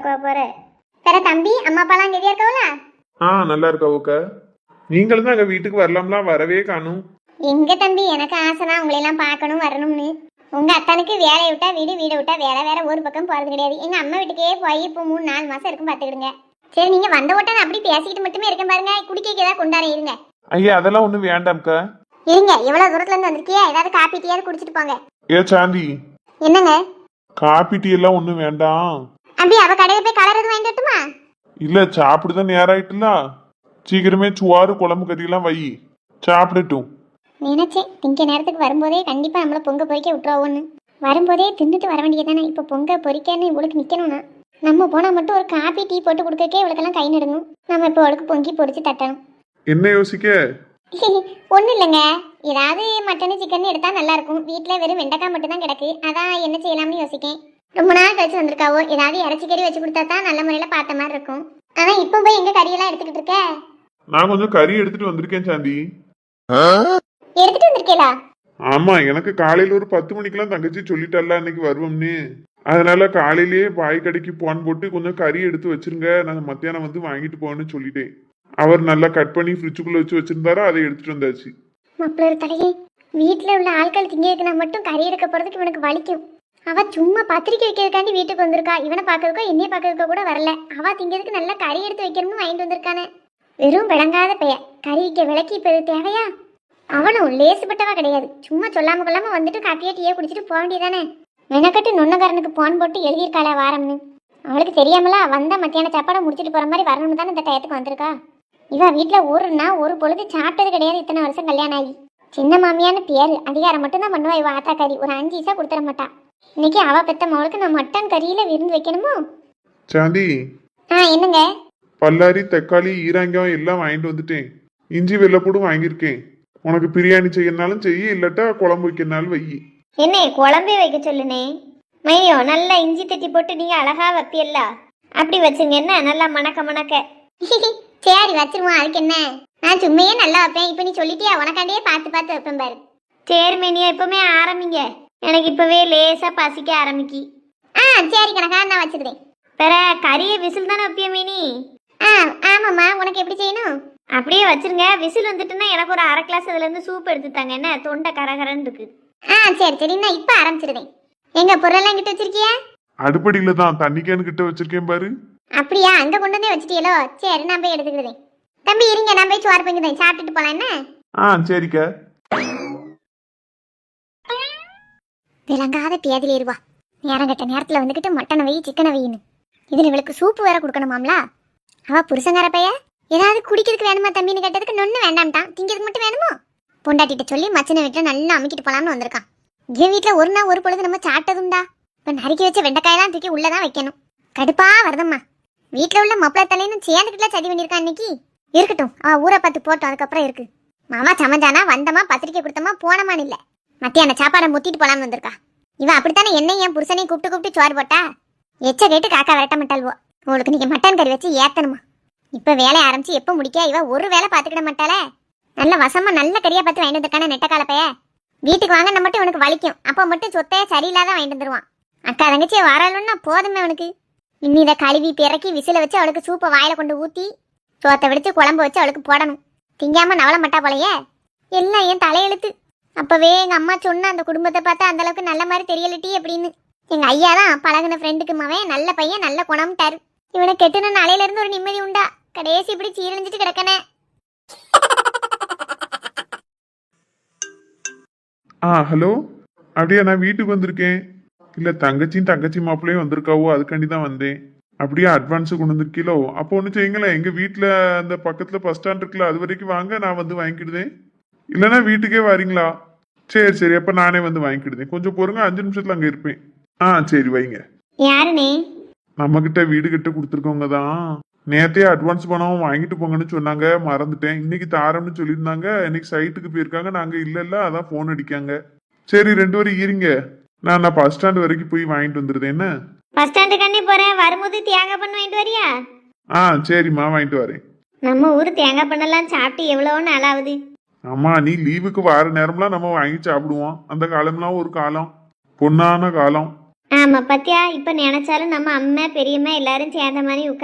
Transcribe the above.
பார்க்க போற. வேற தம்பி அம்மா அப்பாலாம் கெதியா இருக்கவளா? நல்லா இருக்கா? நீங்களும் தான் எங்க வீட்டுக்கு வரலாம்லாம், வரவே காணும். எங்க தம்பி, எனக்கு ஆசைதான் உங்களை எல்லாம் பார்க்கணும் வரணும்னு. உங்க அத்தானுக்கு வேலையை விட்டா வீடு, வீடை விட்டா வேலை, வேற ஒரு பக்கம் போறது கிடையாது. எங்க அம்மா வீட்டுக்கே போய் இப்போ 3-4 மாசம் இருக்கும் பாத்துக்கிடுங்க. சரி, நீங்க வந்த ஓட்டான அப்படி பேசிக்கிட்டு மட்டுமே இருக்கேன் பாருங்க. குடிக்க ஏதாவது கொண்டாட இருங்க. ஐயா அதெல்லாம் ஒண்ணும் வேண்டாம்க்கா. இருங்க, எவ்வளவு தூரத்துல இருந்து வந்திருக்கியா? ஏதாவது காப்பி டீயாவது குடிச்சிட்டு போங்க. ஏ சாந்தி, என்னங்க காப்பி டீ எல்லாம் ஒண்ணும் வேண்டாம். அப்படி அவ கடையில போய் கலர் எதுவும் வாங்கிட்டுமா? இல்ல, சாப்பிடுதான் நேரம் ஆயிட்டுல, சீக்கிரமே சுவாறு குழம்பு கறி எல்லாம் வை, சாப்பிடட்டும். நினைச்சேன் திங்க நேரத்துக்கு வரும்போதே கண்டிப்பா நம்மள பொங்க பொறிக்க விட்டுருவோன்னு. வரும்போதே தின்னுட்டு வர வேண்டியதானே. இப்ப பொங்க பொறிக்கன்னு இவளுக்கு நிக்கணும்னா நம்ம போனா மட்டும் ஒரு காப்பி டீ போட்டு கொடுக்கக்கே இவளுக்கெல்லாம் கை நடுங்கும். நம்ம இப்போ அவளுக்கு பொங்கி பொறிச்சு தட்டணும். என்ன யோசிக்க? ஒன்றும் இல்லைங்க, ஏதாவது மட்டனு சிக்கன் எடுத்தா நல்லா இருக்கும். வீட்டில் வெறும் வெண்டைக்காய் மட்டும் தான் கிடக்கு. அதான் என்ன செய்யலாம்னு யோசிக்கேன். ரொம்ப நாள் கழிச்சு வந்திருக்காவோ, ஏதாவது இறைச்சி கறி வச்சு கொடுத்தா தான் நல்ல முறையில் பார்த்த மாதிரி இருக்கும். ஆனால் இப்போ போய் எங்க கறியெல்லாம் எடுத்துக்கிட்டு இருக்க? நான் கொஞ்சம் கறி எடுத்துட்டு வந்திருக்கேன் சாந்தி. எடுத்துட்டு வந்திருக்கேளா? ஆமா, எனக்கு காலையில ஒரு 10 மணிக்கெல்லாம் தங்கச்சி சொல்லிட்டால இன்னைக்கு வருவோம்னு. அதனால காலையிலேயே பாய் கடைக்கு போன் போட்டு கொஞ்சம் கறி எடுத்து வச்சிருங்க, நான் மத்தியானம் வந்து வாங்கிட்டு போவேன்னு சொல்லிட்டேன். அவர் நல்லா கட் பண்ணி ஃப்ரிட்ஜுக்குள்ள வச்சு வச்சிருந்தாரா, அதை எடுத்துட்டு வந்தாச்சு. மாப்பிள்ள தலையே, வீட்டில் உள்ள ஆட்கள் திங்கிறதுக்கு நான் மட்டும் கறி எடுக்க போறதுக்கு இவனுக்கு வலிக்கும். அவ சும்மா பத்திரிக்கை வைக்கிறதுக்காண்டி வீட்டுக்கு வந்திருக்கா. இவனை பார்க்கறதுக்கோ என்னைய பார்க்கறதுக்கோ கூட வரல. அவ திங்கிறதுக்கு நல்லா கறி எடுத்து வைக்கணும்னு வாங்கிட்டு வந்திருக்கானே. வெறும் விளங்காத பெய கறி வைக்க விளக்கி இப்ப தேவையா? அவனும் லேசுப்பட்டவா கிடையாது. சும்மா சொல்லாம கொள்ளாம வந்துட்டு காப்பியா டீயே குடிச்சிட்டு போக வேண்டியதானே. மெனக்கட்டு நுண்ணக்காரனுக்கு போன் போட்டு எழுதியிருக்காளா வாரம்னு. அவளுக்கு தெரியாமலா வந்த மத்தியான சாப்பாடை முடிச்சிட்டு போற மாதிரி வரணும்னு தானே இந்த டயத்துக்கு வந்திருக்கா. இவ வீட்டுல ஒரு பொழுது சாப்பிட்டது கிடையாது இத்தனை வருஷம் கல்யாணம் ஆகி. சின்ன மாமியான்னு பேரு, அதிகாரம் மட்டும்தான் பண்ணுவா. இவ ஆத்தா கறி ஒரு 5 பைசா கொடுத்துட மாட்டா. இன்னைக்கு அவ பெத்த மவளுக்கு நான் மட்டன் கறியில விருந்து வைக்கணுமோ? சாந்தி, என்னங்க? பல்லாரி, தக்காளி, ஈராங்காயம் எல்லாம் வாங்கிட்டு வந்துட்டேன். இஞ்சி வெள்ளைப்பூடும் வாங்கியிருக்கேன். உனக்கு பிரியாணி செய்யனாலும் செய்ய, இல்லாட்டா குழம்பு வைக்கிறனாலும் வை. என்ன குழம்பே வைக்க சொல்லுனே? மையோ நல்லா இஞ்சி தட்டி போட்டு நீங்க அழகா வைப்பியல்ல, அப்படி வச்சுங்க. என்ன நல்லா மணக்க மணக்க. சரி வச்சிருவோம், அதுக்கு என்ன. நான் சும்மையே நல்லா வைப்பேன். இப்ப நீ சொல்லிட்டியா, உனக்காண்டியே பார்த்து பார்த்து வைப்பேன் பாரு. சரி மேனியா, இப்பவுமே ஆரம்பிங்க. எனக்கு இப்பவே லேசா பசிக்க ஆரம்பிக்கி. சரி கணக்கா, நான் வச்சுக்கிறேன். வேற கறியை விசில் தானே வைப்பிய மீனி? ஆமாம்மா. உனக்கு எப்படி செய்யணும்? அப்படியே வச்சிருங்க. விசில் வந்துட்டுன்னா எனக்கு ஒரு 1/2 கிளாஸ் அதுல இருந்து சூப் எடுத்துட்டாங்க. என்ன தொண்டை கரகரன்னு இருக்கு. சரி சரி, நான் இப்ப ஆரம்பிச்சிடுறேன். எங்க பொருளெல்லாம் கிட்ட வச்சிருக்கியா? அடுப்படியில தான் தண்ணி கேன் கிட்ட வச்சிருக்கேன் பாரு. அப்படியா, அங்க கொண்டு வந்து வச்சிட்டியலோ? சரி, நான் போய் எடுத்துக்கிறேன். தம்பி இருங்க, நான் போய் சோறு பங்குதேன், சாப்பிட்டுட்டு போலாம். என்ன சரிக்கா. விளங்காத பேதில இருவா. நேரம் கட்ட நேரத்துல வந்துகிட்டு மட்டனை வை சிக்கனை வையின்னு. இதுல இவளுக்கு சூப்பு வேற கொடுக்கணுமாம்ல. அவ புருஷங்கார பைய ஏதாவது குடிக்கிறதுக்கு வேணுமா தம்பின்னு கேட்டதுக்கு நொன்னு வேண்டாம்ட்டான். திங்கிறதுக்கு மட்டும் வேணுமோ? பொண்டாட்டிட்ட சொல்லி மச்சனை வீட்டுல நல்லா அமைக்கிட்டு போலாம்னு வந்திருக்கான். என் வீட்டுல ஒரு நாள் ஒரு பொழுது நம்ம சாப்பிட்டதுண்டா. இப்ப நறுக்கி வச்ச வெண்டைக்காயெல்லாம் தூக்கி உள்ளதான் வைக்கணும். கடுப்பா வருதம்மா. வீட்டுல உள்ள மப்பள தலைன்னு சேர்ந்துக்கிட்டுல சதி பண்ணிருக்கான் இன்னைக்கு. இருக்கட்டும், அவ ஊரை பார்த்து போட்டோம், அதுக்கப்புறம் இருக்கு. மாமா சமைஞ்சானா வந்தமா பத்திரிக்கை கொடுத்தமா போனமான்னு இல்ல, மத்தியான சாப்பாடை முத்திட்டு போலான்னு வந்திருக்கா. இவ அப்படித்தானே என்னையும் என் புருஷனையும் கூப்பிட்டு சோறு போட்டா. எச்ச கேட்டு காக்கா விரட்ட மாட்டாள்வோ. உங்களுக்கு நீங்க மட்டன் கறி வச்சு ஏத்தணுமா? இப்ப வேலையை ஆரம்பிச்சு எப்ப முடிக்க இவ ஒரு வேலை பாத்துக்கிட மாட்டாளே. நல்ல வசமா நல்ல கறியா பார்த்து வாங்கிட்டு வந்திருக்கான நெட்டக்கால பைய. வீட்டுக்கு வாங்க மட்டும் இவனுக்கு வலிக்கும். அப்ப மட்டும் சொத்தைய சரியில்லாத வாங்கிட்டு வந்துருவான். அக்கா தங்கச்சியை வரலன்னா போதுமே அவனுக்கு. இன்னும் இதை கழுவி பிறக்கி விசில வச்சு அவளுக்கு சூப்பை வாயில கொண்டு ஊத்தி சோத்தை விடுத்து குழம்பு வச்சு அவளுக்கு போடணும். திங்காம நவள மாட்டா போலையே. எல்லாம் என் தலையெழுத்து. அப்பவே எங்க அம்மா சொன்ன அந்த குடும்பத்தை பார்த்தா அந்த அளவுக்கு நல்ல மாதிரி தெரியலட்டி அப்படின்னு. எங்க ஐயா தான் பழகுன ஃப்ரெண்டுக்கு மவன் நல்ல பையன், நல்ல குணம்ட்டாரு. இவனை கெட்டுன நாளையில இருந்து ஒரு நிம்மதி உண்டா? கடைசி இப்படி சீரழிஞ்சிட்டு கிடக்கனே. ஹலோ. அப்படியா, நான் வீட்டுக்கு வந்திருக்கேன். இல்ல தங்கச்சி மாப்பிள்ளையும் வந்திருக்காவோ, அதுக்காண்டி தான் வந்தேன். அப்படியே அட்வான்ஸ் கொண்டு வந்திருக்கீங்களோ? அப்போ ஒண்ணு செய்யுங்களேன், எங்க வீட்டுல அந்த பக்கத்துல பஸ் ஸ்டாண்ட் இருக்குல்ல, அது வரைக்கும் வாங்க, நான் வந்து வாங்கிக்கிடுதேன். இல்லைன்னா வீட்டுக்கே வரீங்களா? சரி சரி, அப்ப நானே வந்து வாங்கிக்கிடுதேன். கொஞ்சம் பொறுங்க, 5 நிமிஷத்துல அங்க இருப்பேன். சரி வைங்க. யாருனே? நம்ம கிட்ட வீடு கிட்ட கொடுத்துருக்கவங்க தான். நேத்தே அட்வான்ஸ் பணம் வாங்கிட்டு போங்கன்னு சொன்னாங்க, மறந்துட்டேன். இன்னைக்கு தாரம்னு சொல்லியிருந்தாங்க. இன்னைக்கு சைட்டுக்கு போயிருக்காங்க, நாங்க இல்ல அதான் போன் அடிக்காங்க. சரி 2 பேரும் இருங்க, நான் பஸ் ஸ்டாண்ட் வரைக்கும் போய் வாங்கிட்டு வந்துருதேன். என்ன பஸ் ஸ்டாண்டு கண்ணே போறேன், வரும்போது தேங்காய் பண்ண வாங்கிட்டு வரியா? சரிம்மா, வாங்கிட்டு வரேன். நம்ம ஊர் தேங்காய் பண்ணலாம் சாப்பிட்டு எவ்வளவோ நாளாவது. ஆமா, நீ லீவுக்கு வார நேரம்லாம் நம்ம வாங்கி சாப்பிடுவோம். அந்த காலம்லாம் ஒரு காலம், பொன்னான காலம். ஆமா பத்தியா, இப்ப நினைச்சாலும் நம்ம அம்மா பெரியம்மா எல்லாரும் சேர்ந்த மாதிரி உட்காந்து